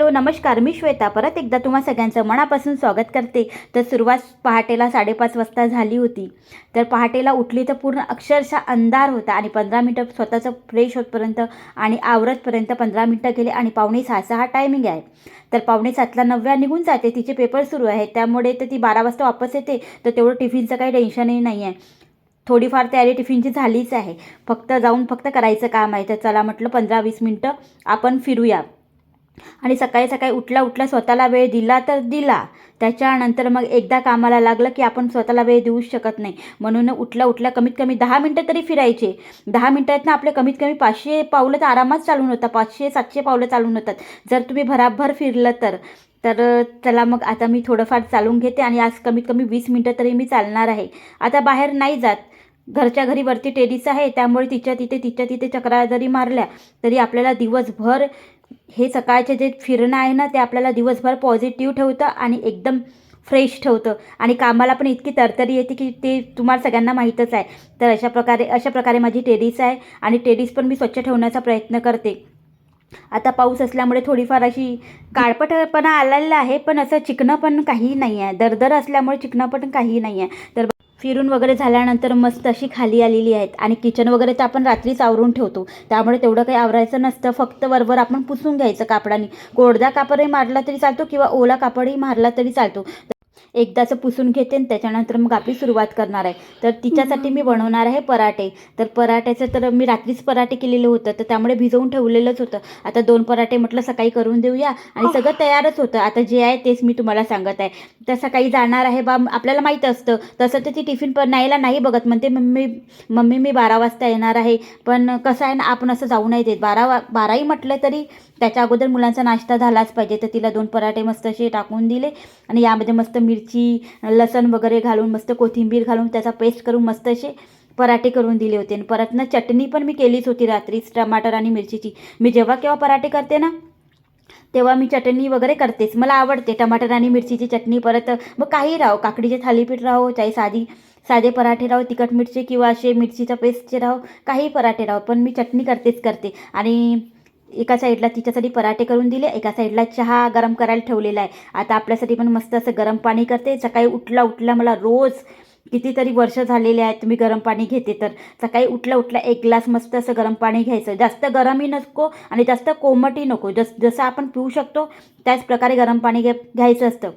Hello नमस्कार, मी श्वेता परत एकदा तुम्हा सगळ्यांचं मनापासून स्वागत करते. तर सुरुवात पहाटेला 5:30 वाजता झाली होती. तर पहाटेला उठली तर पूर्ण अक्षरशः अंधार होता आणि 15 मिनटं स्वतःचं फ्रेश होतपर्यंत आणि आवरतपर्यंत 15 मिनटं गेले आणि 5:45 हा टायमिंग आहे. तर 5:45ला नव्या निघून जाते, तिचे पेपर सुरू आहेत, त्यामुळे तर ती 12 वाजता वापस येते. तर तेवढं टिफिनचं काही टेन्शनही नाही आहे. थोडीफार तयारी टिफिनची झालीच आहे, फक्त जाऊन करायचं काम आहे. तर चला म्हटलं 15-20 मिनटं आपण फिरूया. आणि सकाळी सकाळी उठल्या उठल्या स्वतःला वेळ दिला तर दिला. त्याच्यानंतर मग एकदा कामाला लागलं की आपण स्वतःला वेळ देऊच शकत नाही. म्हणून उठल्या उठल्या कमीत कमी 10 मिनटं तरी फिरायचे. 10 मिनटात ना आपले कमीत कमी 500 पावलं तर आरामात चालून होतात. 500-700 पावलं चालून होतात जर तुम्ही भराभर फिरलं तर. तर चला मग आता मी थोडंफार चालून घेते आणि आज कमीत कमी 20 मिनटं तरी मी चालणार आहे. आता बाहेर नाही जात, घरच्या घरी वरती टेरेस आहे, त्यामुळे तिच्या तिथे चक्रा जरी मारल्या तरी आपल्याला दिवसभर हे सकाळचे जे फिरणं आहे ना, ते आपल्याला दिवसभर पॉझिटिव्ह ठेवतं आणि एकदम फ्रेश ठेवतं आणि कामाला पण इतकी तरतरी येते की ते तुम्हाला सगळ्यांना माहीतच आहे. तर अशा प्रकारे माझी टेरेस आहे आणि टेरेस पण मी स्वच्छ ठेवण्याचा प्रयत्न करते. आता पाऊस असल्यामुळे थोडीफार अशी काळपटपणा आलेला आहे, पण असं चिकणं पण काही नाही आहे. दरदर असल्यामुळे चिकणं पण काही नाही आहे. तर फिरून वगैरे झाल्यानंतर मस्त अशी खाली आलेली आहेत आणि किचन वगैरे तर आपण रात्रीच आवरून ठेवतो, त्यामुळे तेवढं काही आवरायचं नसतं. फक्त वरवर आपण पुसून घ्यायचं कापडाने. कोरडा कापडही मारला तरी चालतो किंवा ओला कापडही मारला तरी चालतो. एकदाचं पुसून घेते आणि त्याच्यानंतर मग आपली सुरुवात करणार आहे. तर तिच्यासाठी मी बनवणार आहे पराठे. तर पराठ्याचं तर मी रात्रीच पराठे केलेलं होतं, तर त्यामुळे भिजवून ठेवलेलंच होतं. आता 2 पराठे म्हटलं सकाळी करून देऊया आणि सगळं तयारच होतं. आता जे आहे तेच मी तुम्हाला सांगत आहे. तर सकाळी जाणार आहे बा, आपल्याला माहीत असतं. तसं तर ती टिफिन पण न्यायला नाही बघत, म्हणते मम्मी मी 12 वाजता येणार आहे. पण कसं आहे ना, आपण असं जाऊ नाही देत. 12ही म्हटलं तरी त्याच्या अगोदर मुलांचा नाश्ता झालाच पाहिजे. तर तिला 2 पराठे मस्त असे टाकून दिले आणि यामध्ये मस्त मिरची, लसण वगैरे घालून, मस्त कोथिंबीर घालून त्याचा पेस्ट करून मस्त असे पराठे करून दिले होते. आणि परत ना चटणी पण मी केलीच होती रात्रीच, टमाटर आणि मिरचीची. मी जेव्हा केव्हा पराठे करते ना, तेव्हा मी चटणी वगैरे करतेच. मला आवडते टमाटर आणि मिरचीची चटणी. परत मग काही राहो, काकडीचे थालीपीठ राहो, चाहे साधे पराठे राहो, तिखट मिरची किंवा असे मिरचीचा पेस्टचे राहो, काही पराठे राहो, पण मी चटणी करते. आणि एका साईडला तिच्यासाठी पराठे करून दिले, एका साईडला चहा गरम करायला ठेवलेला आहे. आता आपल्यासाठी पण मस्त असं गरम पाणी करते. सकाळी उठल्या मला रोज कितीतरी वर्ष झालेले आहेत मी गरम पाणी घेते. तर सकाळी उठल्या एक ग्लास मस्त असं गरम पाणी घ्यायचं. जास्त गरमही नको आणि जास्त कोमटही नको, जसं आपण पिऊ शकतो त्याच प्रकारे गरम पाणी घ्यायचं असतं.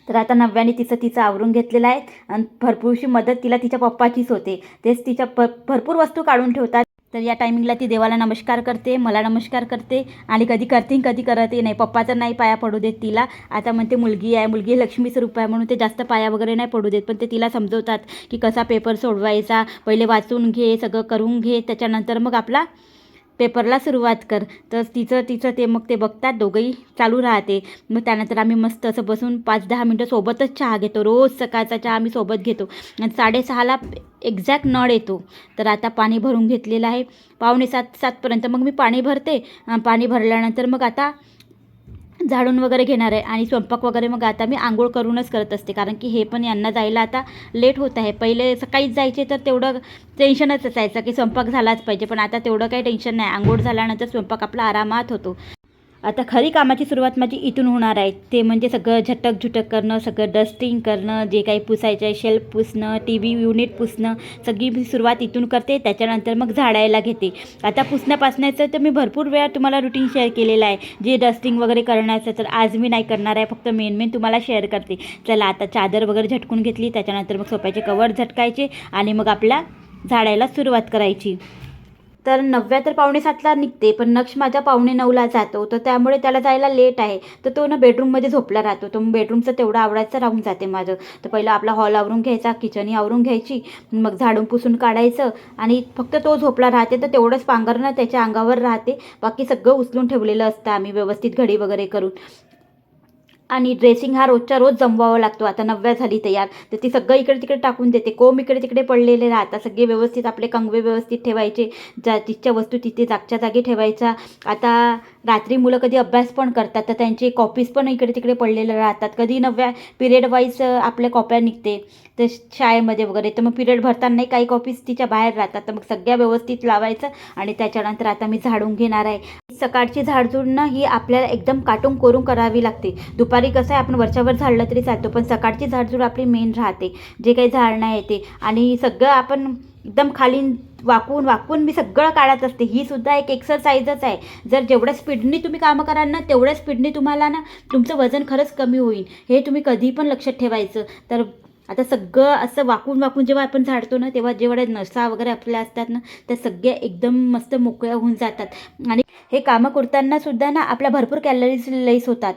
तर आता नव्याने तिचं आवरून घेतलेलं आहे आणि भरपूरशी मदत तिला तिच्या पप्पाचीच होते. तेच तिच्या भरपूर वस्तू काढून ठेवतात. तर या टायमिंगला ती देवाला नमस्कार करते, मला नमस्कार करते आणि कधी करते कधी करतही नाही. पप्पाचं नाही पाया पडू देत तिला. आता म्हणते मुलगी आहे, मुलगी लक्ष्मीचं रूप आहे, म्हणून ते जास्त पाया वगैरे नाही पडू देत. पण ते तिला समजवतात की कसा पेपर सोडवायचा, पहिले वाचून घे, सगळं करून घे, त्याच्यानंतर मग आपला पेपरला सुरुवात कर. तर तिचं ते मग ते बघतात, दोघंही चालू राहते. मग त्यानंतर आम्ही मस्त असं बसून 5-10 मिनटं सोबतच चहा घेतो. रोज सकाळचा चहा आम्ही सोबत घेतो आणि 6:30ला एक्झॅक्ट नळ येतो. तर आता पाणी भरून घेतलेलं आहे. 6:45-7पर्यंत मग मी पाणी भरते. पाणी भरल्यानंतर मग आता झाडून वगैरे घेणार आहे आणि स्वयंपाक वगैरे मग आता मी आंघोळ करूनच करत असते, कारण की हे पण यांना जायला आता लेट होत आहे. पहिले सकाळीच जायचे तर तेवढं टेन्शनच असायचं की स्वयंपाक झालाच पाहिजे, पण आता तेवढं काही टेन्शन नाही. आंघोळ झाल्यानंतर स्वयंपाक आपला आरामात होतो. आता खरी कामाची सुरुवात माझी इथून होणार आहे. ते म्हणजे सगळं झटक करणं, सगळं डस्टिंग करणं, जे काही पुसायचं आहे, शेल्फ पुसणं, TV युनिट पुसणं, सगळी मी सुरुवात इथून करते. त्याच्यानंतर मग झाडायला घेते. आता पुसण्यापासण्याचं तर मी भरपूर वेळा तुम्हाला रुटीन शेअर केलेलं आहे, जे डस्टिंग वगैरे करण्याचं. तर आज मी नाही करणार आहे, फक्त मेन तुम्हाला शेअर करते. चला आता चादर वगैरे झटकून घेतली, त्याच्यानंतर मग सोफ्याचे कवर झटकायचे आणि मग आपल्या झाडायला सुरुवात करायची. तर नव्या तर 6:45ला निघते, पण नक्ष माझा 8:45ला जातो. तर त्यामुळे त्याला जायला लेट आहे. तर तो ना बेडरूममध्ये झोपला राहतो. तो बेडरूमचं तेवढं आवडायचं राहून जाते माझं. तर पहिलं आपला हॉल आवरून घ्यायचा, किचनही आवरून घ्यायची, मग झाडून पुसून काढायचं आणि फक्त तो झोपला राहते तर तेवढंच पांघरणं त्याच्या अंगावर राहते. बाकी सगळं उचलून ठेवलेलं असतं आम्ही व्यवस्थित घडी वगैरे करून. आणि ड्रेसिंग हा रोजच्या रोज जमवावा लागतो. आता नव्या झाली तयार, तर ती सगळं इकडे तिकडे टाकून देते. कोंब इकडे तिकडे पडलेले राहतात, सगळे व्यवस्थित आपले कंगवे व्यवस्थित ठेवायचे, तिच्या वस्तू तिथे जागच्या जागी ठेवायचा. आता रात्री मुलं कधी अभ्यास पण करतात तर त्यांचे कॉपीज पण इकडे तिकडे पडलेले राहतात. कधी नव्या पिरियड वाईज आपल्या कॉप्या निघते तर शाळेमध्ये वगैरे, तर मग पिरियड भरतानाही काही कॉपीज तिच्या बाहेर राहतात. तर मग सगळ्या व्यवस्थित लावायचं आणि त्याच्यानंतर आता मी झाडून घेणार आहे. सकाळची झाडझूडणं ही आपल्याला एकदम काटून कोरून करावी लागते. दुपारी कसं आहे आपण वरच्यावर झाडलं तरी चालतो, पण सकाळची झाडझूड आपली मेन राहते. जे काही झाडणं येते आणि सगळं आपण एकदम खाली वाकून मी सगळं काढत असते. ही सुद्धा एक एक्सरसाइजच आहे. जर जेवढ्या स्पीडनी तुम्ही कामं कराल ना तेवढ्या स्पीडनी तुम्हाला ना तुमचं वजन खरंच कमी होईल. हे तुम्ही कधी पण लक्षात ठेवायचं. तर आता सगळं असं वाकून जेव्हा आपण झाडतो ना तेव्हा जेवढ्या नसा वगैरे आपल्या असतात ना त्या सगळ्या एकदम मस्त मोकळ्या होऊन जातात. आणि हे कामं करताना सुद्धा ना आपल्या भरपूर कॅलरीज लेस होतात.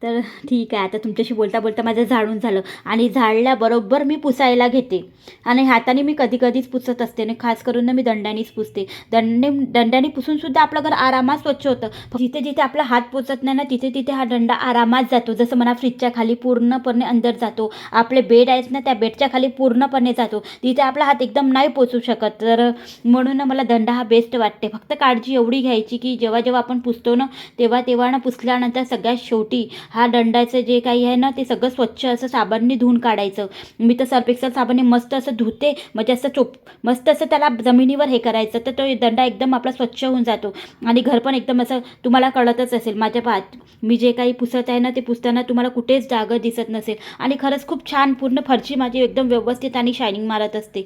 तर ठीक आहे, आता तुमच्याशी बोलता बोलता माझं झाडून झालं आणि झाडल्याबरोबर मी पुसायला घेते. आणि हाताने मी कधी कधीच पुसत असते आणि खास करून ना मी दंडानेच पुसते. दंडाने पुसूनसुद्धा आपलं घर आरामात स्वच्छ होतं. जिथे जिथे आपला हात पोचत नाही ना तिथे तिथे हा दंडा आरामात जातो. जसं म्हणा फ्रीजच्या खाली पूर्णपणे अंदर जातो, आपले बेड आहेत ना त्या बेडच्या खाली पूर्णपणे जातो, तिथे आपला हात एकदम नाही पोचू शकत. तर म्हणून मला दंडा हा बेस्ट वाटते. फक्त काळजी एवढी घ्यायची की जेव्हा जेव्हा आपण पुसतो ना तेव्हा ना पुसल्यानंतर सगळ्यात शेवटी हा दंडाचं जे काही आहे ना ते सगळं स्वच्छ असं साबणाने धुवून काढायचं. मी तर सर्फ एक्सेल साबणाने मस्त असं धुते, म्हणजे असं मस्त असं त्याला जमिनीवर हे करायचं तर तो दंडा एकदम आपला स्वच्छ होऊन जातो. आणि घर पण एकदम असं तुम्हाला कळतच असेल माझ्या मी जे काही पुसत आहे ना ते पुसताना तुम्हाला कुठेच डाग दिसत नसेल. आणि खरंच खूप छान पूर्ण फरशी माझी एकदम व्यवस्थित आणि शायनिंग मारत असते.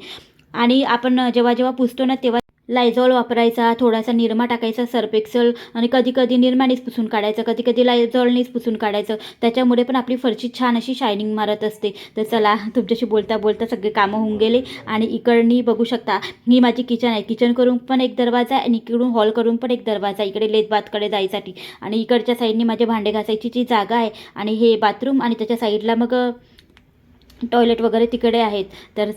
आणि आपण जेव्हा जेव्हा पुसतो ना तेव्हा लायझॉल वापरायचा, थोडासा निरमा टाकायचा, सर्फ एक्सेल, आणि कधी कधी निरमानेच पुसून काढायचं, कधी कधी लायझॉलनेच पुसून काढायचं. त्याच्यामुळे पण आपली फरशी छान अशी शायनिंग मारत असते. तर चला, तुमच्याशी बोलता बोलता सगळे कामं होऊन गेले. आणि इकडनी बघू शकता ही माझी किचन आहे. किचन करून पण एक दरवाजा आहे आणि इकडून हॉल करून पण एक दरवाजा आहे इकडे लेतबातकडे जायसाठी. आणि इकडच्या साईडनी माझे भांडे घासायची जी जागा आहे आणि हे बाथरूम, आणि त्याच्या साईडला मग टॉयलेट वगैरे तिकडे आहेत. तर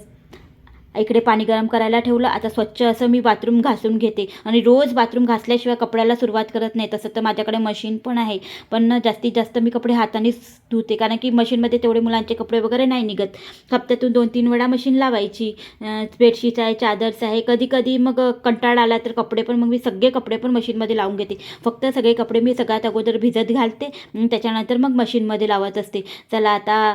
इकडे पाणी गरम करायला ठेवलं. आता स्वच्छ असं मी बाथरूम घासून घेते. आणि रोज बाथरूम घासल्याशिवाय कपड्याला सुरुवात करत नाही. तसं तर माझ्याकडे मशीन पण आहे, पण जास्तीत जास्त मी कपडे हातानेच धुते, कारण की मशीनमध्ये तेवढे मुलांचे कपडे वगैरे नाही निघत. हप्त्यातून 2-3 वेळा मशीन लावायची. बेडशीट आहे, चादर्स आहे, कधी कधी मग कंटाळा आला तर कपडे पण मग मी सगळे कपडे पण मशीनमध्ये लावून घेते. फक्त सगळे कपडे मी सगळ्यात अगोदर भिजत घालते, त्याच्यानंतर मग मशीनमध्ये लावत असते. चला आता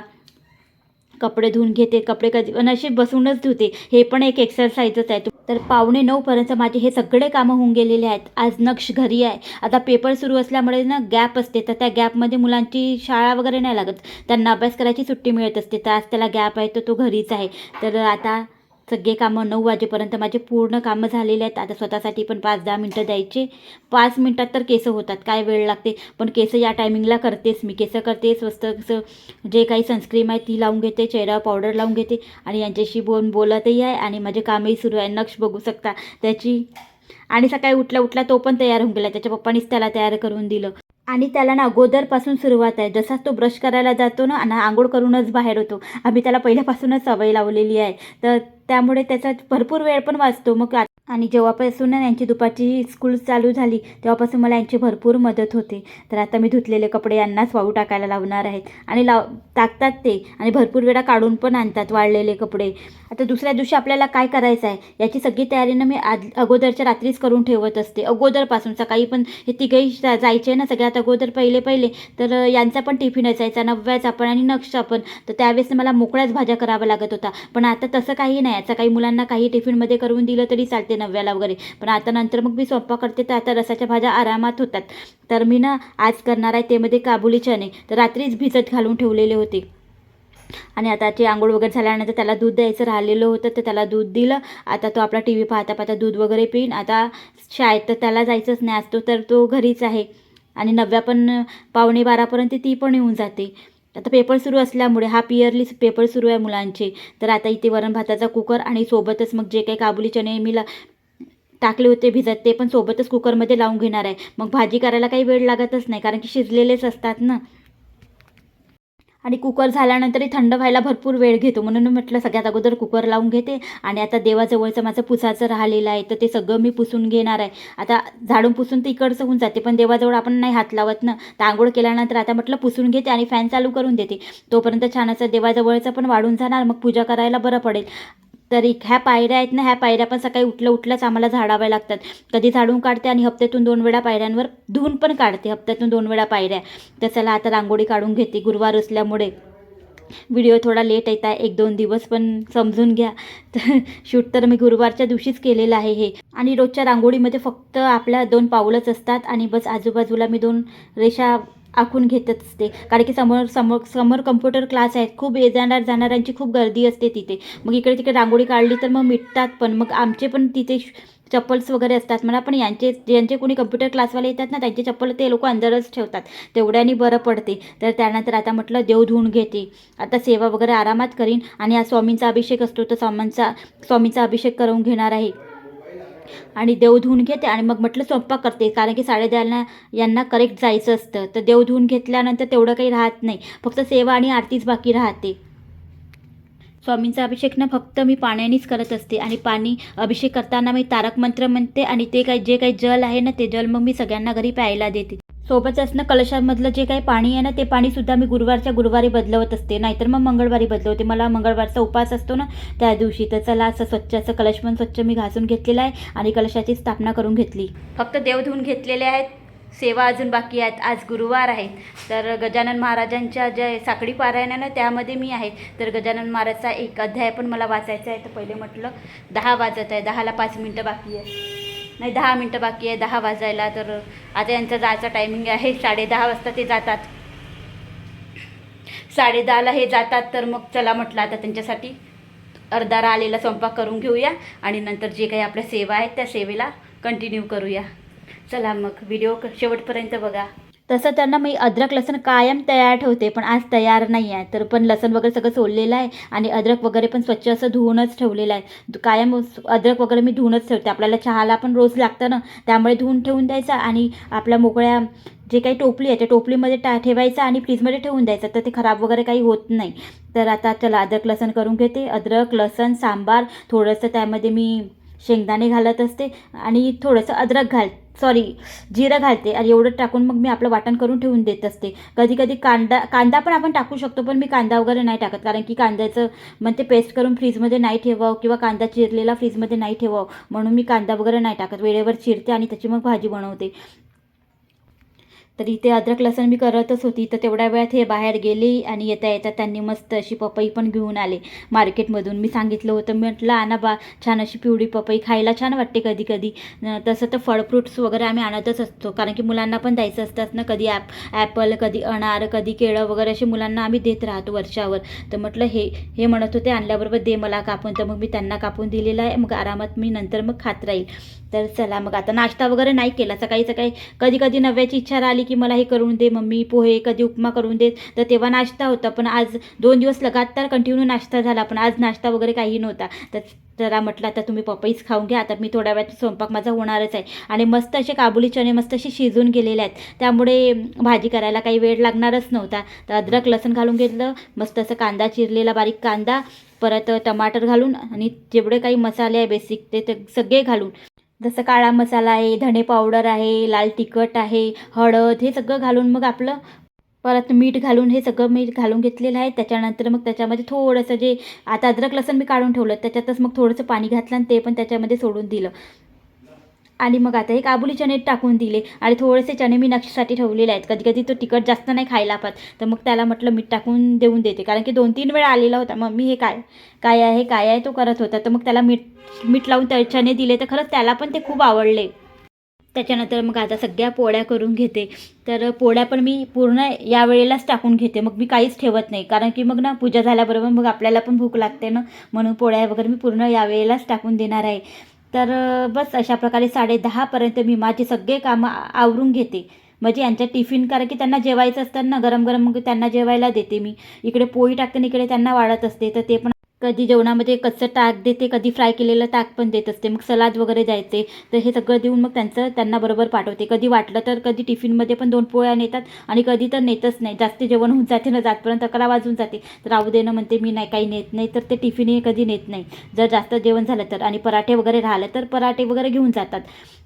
कपडे धुवून घेते. कपडे कधी अशी बसूनच धुते, हे पण एक एक्सरसाइजच आहे. तर 8:45 माझे हे सगळे कामं होऊन गेलेले आहेत. आज नक्ष घरी आहे. आता पेपर सुरू असल्यामुळे ना गॅप असते, तर त्या गॅपमध्ये मुलांची शाळा वगैरे नाही लागत, त्यांना अभ्यास करायची सुट्टी मिळत असते. तर आज त्याला गॅप आहे तर तो घरीच आहे. तर आता सगळे कामं 9 वाजेपर्यंत माझे पूर्ण कामं झालेले आहेत. आता स्वतःसाठी पण 5-10 मिनटं द्यायचे. 5 मिनटात तर केस होतात, काय वेळ लागते, पण केस या टायमिंगला करतेच मी. केस करते, स्वस्त जे काही सनस्क्रीम आहे ती लावून घेते, चेहरा पावडर लावून घेते आणि यांच्याशी बोलतही आहे आणि माझे कामही सुरू आहे. नक्ष बघू शकता त्याची. आणि सकाळी उठला तो पण तयार होऊन गेला. त्याच्या पप्पानीच त्याला तयार करून दिलं. आणि त्याला ना अगोदरपासून सुरुवात आहे. जसाच तो ब्रश करायला जातो ना आणि आंघोळ करूनच बाहेर होतो. आम्ही त्याला पहिल्यापासूनच सवय लावलेली आहे. तर त्यामुळे त्याचा भरपूर वेळ पण वाचतो. मग आणि जेव्हापासून यांची दुपारची स्कूल चालू झाली तेव्हापासून मला यांची भरपूर मदत होते. तर आता मी धुतलेले कपडे यांनाच वाळू टाकायला लावणार आहेत. आणि टाकतात ते, आणि भरपूर वेळा काढून पण आणतात वाळलेले कपडे. आता दुसऱ्या दिवशी आपल्याला काय करायचं आहे याची सगळी तयारीनं मी अगोदरच्या रात्रीच करून ठेवत असते. अगोदरपासून सकाळी पण हे तिघही जायचे ना सगळ्यात अगोदर पहिले, तर यांचा पण टिफिन असायचा, नव्याचा पण आणि नक्षचा पण. तर त्यावेळेस मला मोकळ्याच भाज्या कराव्या लागत होता. पण आता तसं काही नाही. आता काही मुलांना काही टिफिनमध्ये करून दिलं तरी चालते नव्याला वगैरे. पण आता नंतर मग मी स्वयंपाक करते तर आता रसाच्या भाज्या आरामात होतात. तर मी ना आज करणार आहे ते मध्ये काबुली चणे. तर रात्रीच भिजत घालून ठेवलेले होते. आणि आता ते आंघोळ वगैरे झाल्यानंतर त्याला दूध द्यायचं राहिलेलं होतं, तर त्याला दूध दिलं. आता तो आपला TV पाहता पाहता दूध वगैरे पिईन. आता शाळेत तर त्याला जायचंच नाही, असतो तर तो घरीच आहे. आणि नव्या पण 11:45 ती पण येऊन जाते. आता पेपर सुरू असल्यामुळे हा पिअरली पेपर सुरू आहे मुलांचे. तर आता इथे वरण भाताचा कुकर आणि सोबतच मग जे काही काबुली चणे मी टाकले होते भिजत ते पण सोबतच कुकरमध्ये लावून घेणार आहे. मग भाजी करायला काही वेळ लागतच नाही, कारण की शिजलेलेच असतात ना. आणि कुकर झाल्यानंतरही थंड व्हायला भरपूर वेळ घेतो, म्हणून म्हटलं सगळ्यात अगोदर कुकर लावून घेते. आणि आता देवाजवळचं माझं पुसाचं राहिलेलं आहे तर ते सगळं मी पुसून घेणार आहे. आता झाडून पुसून ते इकडचं होऊन जाते, पण देवाजवळ आपण नाही हात लावत ना. तर आंघोळ केल्यानंतर आता म्हटलं पुसून घेते आणि फॅन चालू करून देते. तोपर्यंत छान असं देवाजवळचं पण वाढून जाणार, मग पूजा करायला बरं पडेल. तर ह्या पायऱ्या आहेत ना, ह्या पायऱ्या पण सकाळी उठल्याच आम्हाला झाडाव्या लागतात. कधी झाडून काढते आणि हप्त्यातून 2 वेळा पायऱ्यांवर धुवून पण काढते, हप्त्यातून 2 वेळा पायऱ्या. तर चला आता रांगोळी काढून घेते. गुरुवार असल्यामुळे व्हिडिओ थोडा लेट येत आहे, 1-2 दिवस पण समजून घ्या. तर शूट तर मी गुरुवारच्या दिवशीच केलेलं आहे हे. आणि रोजच्या रांगोळीमध्ये फक्त आपल्या 2 पाऊलच असतात आणि बस आजूबाजूला मी 2 रेषा आखून घेतच असते. कारण की समोर समोर समोर कम्प्युटर क्लास आहेत, खूप जाणाऱ्यांची खूप गर्दी असते तिथे. मग इकडे तिकडे रांगोळी काढली तर मग मिटतात पण. मग आमचे पण तिथे चप्पल्स वगैरे असतात म्हणा, पण ज्यांचे कोणी कम्प्युटर क्लासवाले येतात ना, त्यांचे चप्पल ते लोक अंदरच ठेवतात, तेवढ्यानी बरं पडते. तर त्यानंतर आता म्हटलं देव धुवून घेते. आता सेवा वगैरे आरामात करीन आणि आज स्वामींचा अभिषेक असतो, तर स्वामींचा अभिषेक करून घेणार आहे आणि देव धुवून घेते. आणि मग म्हटलं स्वयंपाक करते, कारण की 10:30 यांना करेक्ट जायचं असतं. तर देव धुवून घेतल्यानंतर तेवढं काही राहत नाही, फक्त सेवा आणि आरतीच बाकी राहते. स्वामींचा अभिषेक ना फक्त मी पाण्यानेच करत असते आणि पाणी अभिषेक करताना मी तारक मंत्र म्हणते आणि जे काही जल आहे ना, ते जल मग मी सगळ्यांना घरी प्यायला देते. सोबतच ना कलशामधलं जे काही पाणी आहे ना, ते पाणीसुद्धा मी गुरुवारी बदलवत असते, नाहीतर मग मंगळवारी बदलवते. मला मंगळवारचा उपास असतो ना त्या दिवशी. तर चला असं असं कलश पण स्वच्छ मी घासून घेतलेला आहे आणि कलशाची स्थापना करून घेतली. फक्त देव धुवून घेतलेले आहेत, सेवा अजून बाकी आहेत. आज गुरुवार आहे, तर गजानन महाराजांच्या ज्या साखळी पारायण आहे ना, त्यामध्ये मी आहे. तर गजानन महाराजचा एक अध्याय पण मला वाचायचा आहे. तर पहिले म्हटलं 10 वाजत आहे, 10ला 5 मिनटं बाकी आहे, नाही 10 मिनटं बाकी आहे 10 वाजायला. तर आता यांचा जायचा टायमिंग आहे 10:30 वाजता ते जातात, 10:30ला हे जातात. तर मग चला म्हटलं आता त्यांच्यासाठी अर्धारा आलेला स्वयंपाक करून घेऊया आणि नंतर जे काही आपल्या सेवा आहेत त्या सेवेला कंटिन्यू करूया. चला मग व्हिडिओ शेवटपर्यंत बघा. तसं त्यांना मी अद्रक लसण कायम तयार ठेवते, पण आज तयार नाही आहे. तर पण लसण वगैरे सगळं सोललेलं आहे आणि अद्रक वगैरे पण स्वच्छ असं धुवूनच ठेवलेलं आहे. कायम अद्रक वगैरे मी धुवूनच ठेवते, आपल्याला चहाला पण रोज लागतं ना, त्यामुळे धुवून ठेवून द्यायचा आणि आपल्या मोकळ्या जे काही टोपली आहे त्या टोपलीमध्ये ठेवायचं आणि फ्रीजमध्ये ठेवून द्यायचं, तर ते खराब वगैरे काही होत नाही. तर आता चला अद्रक लसण करून घेते. अद्रक लसण सांबार, थोडंसं त्यामध्ये मी शेंगदाणे घालत असते आणि थोडंसं जिरं घालते आणि एवढं टाकून मग मी आपलं वाटण करून ठेवून देत असते. कधी कधी कांदा पण आपण टाकू शकतो, पण मी कांदा वगैरे नाही टाकत, कारण की कांद्याचं म्हणते पेस्ट करून फ्रीजमध्ये नाही ठेवावं किंवा कांदा चिरलेला फ्रीजमध्ये नाही ठेवावं, म्हणून मी कांदा वगैरे नाही टाकत. वेळेवर चिरते आणि त्याची मग भाजी बनवते. तर इथे अद्रक लसण मी करतच होती, तर तेवढ्या वेळात हे बाहेर गेले आणि येता येता त्यांनी मस्त अशी पपई पण घेऊन आले मार्केटमधून. मी सांगितलं होतं, म्हटलं आणा बा, छान अशी पिवळी पपई खायला छान वाटते कधी कधी. तसं तर फळ फ्रूट्स वगैरे आम्ही आणतच असतो, कारण की मुलांना पण द्यायचं असतात ना, कधी ॲपल, कधी अनार, कधी केळं वगैरे असे मुलांना आम्ही देत राहतो वर्षावर. तर म्हटलं हे म्हणत होते आणल्याबरोबर दे मला कापून, तर मग मी त्यांना कापून दिलेलं आहे. मग आरामात मी नंतर मग खात राहील. तर चला मग आता नाश्ता वगैरे नाही केला. सकाळी कधी कधी नव्याची इच्छा राहिली की मला हे करून दे मम्मी पोहे, कधी उपमा करून दे, तर तेव्हा नाश्ता होता. पण आज 2 दिवस लगातार कंटिन्यू नाश्ता झाला, पण आज नाश्ता वगैरे काही नव्हता. तर जरा म्हटलं आता तुम्ही पपईच खाऊन घ्या. आता मी थोड्या वेळात स्वयंपाक माझा होणारच आहे आणि मस्त असे काबुली चणे मस्त असे शिजून गेलेले आहेत, त्यामुळे भाजी करायला काही वेळ लागणारच नव्हता. तर अद्रक लसण घालून घेतलं, मस्त असं कांदा चिरलेला बारीक कांदा, परत टमाटर घालून आणि जेवढे काही मसाले आहे बेसिक ते सगळे घालून, जसं काळा मसाला आहे, धणे पावडर आहे, लाल तिखट आहे, हळद, हे सगळं घालून मग आपलं परत मीठ घालून हे सगळं मी घालून घेतलेलं आहे. त्याच्यानंतर मग त्याच्यामध्ये थोडंसं जे आता अद्रक लसण मी काढून ठेवलं त्याच्यातच मग थोडंसं पाणी घातलं आणि ते पण त्याच्यामध्ये सोडून दिलं. आणि मग आता हे काबुली चणे टाकून दिले आणि थोडेसे चणे मी नक्षीसाठी ठेवलेले आहेत. कधी कधी तो तिखट जास्त नाही खायला पाहत, तर मग त्याला म्हटलं मीठ टाकून देऊन देते, कारण की 2-3 वेळा आलेला होता, मम्मी हे काय आहे तो करत होता. तर मग त्याला मीठ लावून चणे दिले, तर खरंच त्याला पण ते खूप आवडले. त्याच्यानंतर मग आता सगळ्या पोळ्या करून घेते. तर पोळ्या पण मी पूर्ण यावेळेलाच टाकून घेते, मग मी काहीच ठेवत नाही, कारण की मग ना पूजा झाल्याबरोबर मग आपल्याला पण भूक लागते ना, म्हणून पोळ्या वगैरे मी पूर्ण यावेळेलाच टाकून देणार आहे. तर बस अशा प्रकारे 10:30पर्यंत मी माझे सगळे कामं आवरून घेते. म्हणजे यांच्या टिफिन, कारण की त्यांना जेवायचं असतं ना, गरम गरम मग त्यांना जेवायला देते मी. इकडे पोळी टाकते आणि इकडे त्यांना वाढत असते. तर ते पण कधी जेवणामध्ये कच्चं ताक देते, कधी फ्राय केलेलं ताक पण देत असते, मग सलाद वगैरे द्यायचे. तर हे सगळं देऊन मग त्यांना बरोबर पाठवते. कधी वाटलं तर कधी टिफिनमध्ये पण 2 पोळ्या नेतात आणि कधी तर नेतच नाही. जास्त जेवण होऊन जाते ना, जातपर्यंत 11 वाजून जाते, तर राहू दे ना म्हणते मी, नाही काही नेत नाही, तर ते टिफिनही कधी नेत नाही जर जास्त जेवण झालं तर. आणि पराठे वगैरे राहिलं तर पराठे वगैरे घेऊन जातात.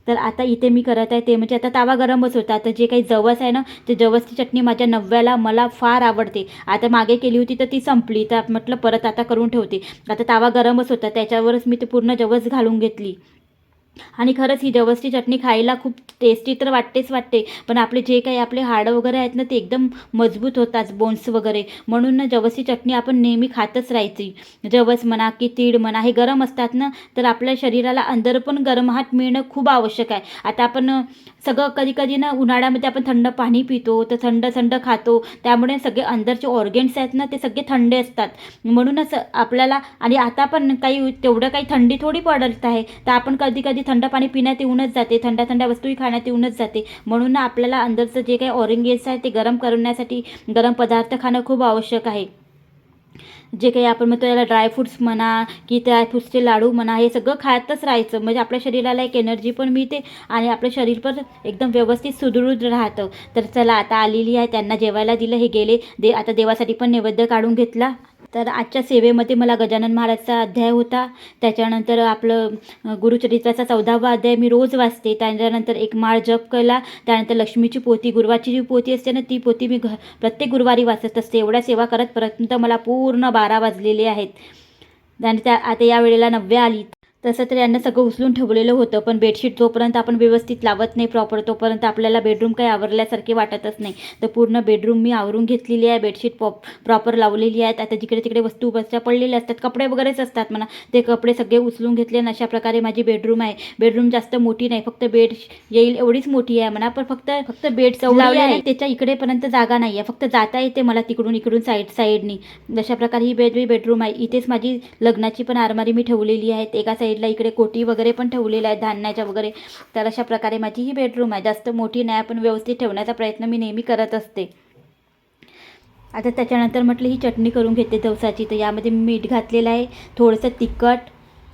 तर आता इथे मी करत आहे ते म्हणजे आता तवा गरमच होता. आता जे काही जवस आहे ना, ते जवसची चटणी माझ्या नव्याला मला फार आवडते. आता मागे केली होती तर ती संपली, तर म्हटलं परत आता करून ठेवते. आता तवा गरमच होता, त्याच्यावरच मी ते पूर्ण जवस घालून घेतली. आणि खरंच ही जवसची चटणी खायला खूप टेस्टी तर वाटते, पण आपले जे काही आपले हाडं वगैरे आहेत ना, ते एकदम मजबूत होतात, बोन्स वगैरे. म्हणून ना जवसची चटणी आपण नेहमी खातच राहायची. जवस म्हणा की तीळ म्हणा, हे गरम असतात ना, तर आपल्या शरीराला अंदर पण गरमाहट मिळणं खूप आवश्यक आहे. आता आपण सगळं कधी ना उन्हाळ्यामध्ये आपण थंड पाणी पितो, तर थंड खातो, त्यामुळे सगळे अंदरचे ऑर्गन्स आहेत ना, ते सगळे थंड असतात. म्हणूनच आपल्याला, आणि आता पण काही तेवढं काही थंडी थोडी पडत आहे, तर आपण कधी थंड पाणी पिण्यात येऊनच जाते, थंड वस्तूही खाण्यात येऊनच जाते. म्हणून आपल्याला अंदरचं जे काही ऑर्गन्स आहे ते गरम करण्यासाठी गरम पदार्थ खाणं खूप आवश्यक आहे. जे काही आपण म्हणतो याला ड्रायफ्रूट्स म्हणा की ड्रायफ्रूट्सचे लाडू म्हणा, हे सगळं खातच राहायचं, म्हणजे आपल्या शरीराला एक एनर्जी पण मिळते आणि आपलं शरीर पण एकदम व्यवस्थित सुदृढ राहतं. तर चला, आता आलेली आहे, त्यांना जेवायला दिलं, हे गेले आता देवासाठी पण नैवेद्य काढून घेतला. तर आजच्या सेवेमध्ये मला गजानन महाराजचा अध्याय होता, त्याच्यानंतर आपलं गुरुचरित्राचा 14वा अध्याय मी रोज वाचते, त्याच्यानंतर एक माळ जप केला, त्यानंतर लक्ष्मीची पोथी, गुरुवारची जी पोथी असते ना, ती पोथी मी प्रत्येक गुरुवारी वाचत असते. एवढ्या सेवा करतपर्यंत मला पूर्ण 12 वाजलेले आहेत. आणि आता या वेळेला नव्या आली. तसं तर यांना सगळं उचलून ठेवलेलं होतं, पण बेडशीट जोपर्यंत आपण व्यवस्थित लावत नाही प्रॉपर, तोपर्यंत आपल्याला बेडरूम काही आवरल्यासारखे वाटतच नाही. तर पूर्ण बेडरूम मी आवरून घेतलेली आहे, बेडशीट प्रॉपर लावलेली आहेत. आता जिकडे तिकडे वस्तू बसच्या पडलेल्या असतात, कपडे वगैरेच असतात म्हणा, ते कपडे सगळे उचलून घेतले आणि अशा प्रकारे माझी बेडरूम आहे. बेडरूम जास्त मोठी नाही, फक्त बेड येईल एवढीच मोठी आहे म्हणा, पण फक्त बेड लावली आहे, त्याच्या इकडेपर्यंत जागा नाही आहे, फक्त जाता येते मला इकडून साईडनी. अशा प्रकारे ही बेडरूम आहे. इथेच माझी लग्नाची पण आरमारी मी ठेवलेली आहे, एका साईडला इकडे कोटी वगैरे पण ठेवलेल्या आहेत धान्याच्या वगैरे. तर अशा प्रकारे माझी ही बेडरूम आहे. जास्त मोठी नाही, पण व्यवस्थित ठेवण्याचा प्रयत्न मी नेहमी करत असते. आता त्याच्यानंतर म्हटलं ही चटणी करून घेते जवसाची. तर यामध्ये मी मीठ घातलेलं आहे, थोडंसं तिखट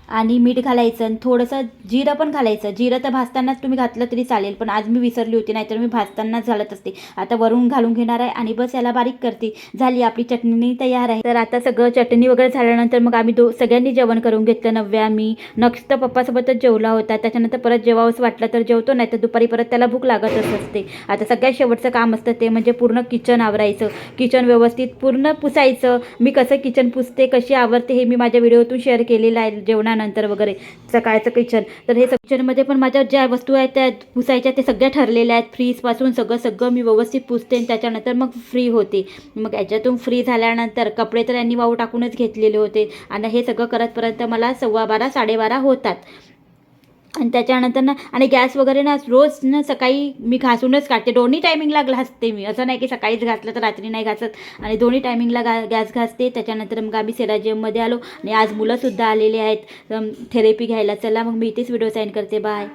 आणि मीठ घालायचं, आणि थोडंसं जिरं पण घालायचं. जिरं तर भाजतानाच तुम्ही घातलं तरी चालेल, पण आज मी विसरली होती, नाहीतर मी भाजतानाच घालत असते. आता वरून घालून घेणार आहे आणि बस याला बारीक करते. झाली आपली चटणी तयार आहे. तर आता सगळं चटणी वगैरे झाल्यानंतर मग आम्ही सगळ्यांनी जेवण करून घेतलं. नव्या, मी, नक्ष तर पप्पासोबतच जेवला होता. त्याच्यानंतर परत जेवावंच वाटलं तर जेवतो, नाही तर दुपारी परत त्याला भूक लागतच असते. आता सगळ्यात शेवटचं काम असतं ते म्हणजे पूर्ण किचन आवरायचं, किचन व्यवस्थित पूर्ण पुसायचं. मी कसं किचन पुसते, कशी आवरते, हे मी माझ्या व्हिडिओतून शेअर केलेलं आहे जेवणानंतर वगैरे सकाळचं किचन. तर हे किचनमध्ये पण माझ्या ज्या वस्तू आहेत त्या पुसायच्या ते सगळ्या ठरलेल्या आहेत. फ्रीजपासून सगळं मी व्यवस्थित पुसते आणि त्याच्यानंतर मग फ्री होते. मग याच्यातून फ्री झाल्यानंतर कपडे तर यांनी वाहू टाकूनच घेतलेले होते आणि हे सगळं करतपर्यंत मला 12:15 साडेबारा होतात. आणि त्याच्यानंतर ना, आणि गॅस वगैरे ना रोज ना सकाळी मी घासूनच काढते, दोन्ही टायमिंगला घासते मी, असं नाही की सकाळीच घासलं तर रात्री नाही घासत, आणि दोन्ही टायमिंगला गॅस घासते. त्याच्यानंतर मग आम्ही सेराजियममध्ये आलो आणि आज मुलंसुद्धा आलेले आहेत थेरपी घ्यायला. चला मग मी इथेच व्हिडिओ साईन करते. बाय.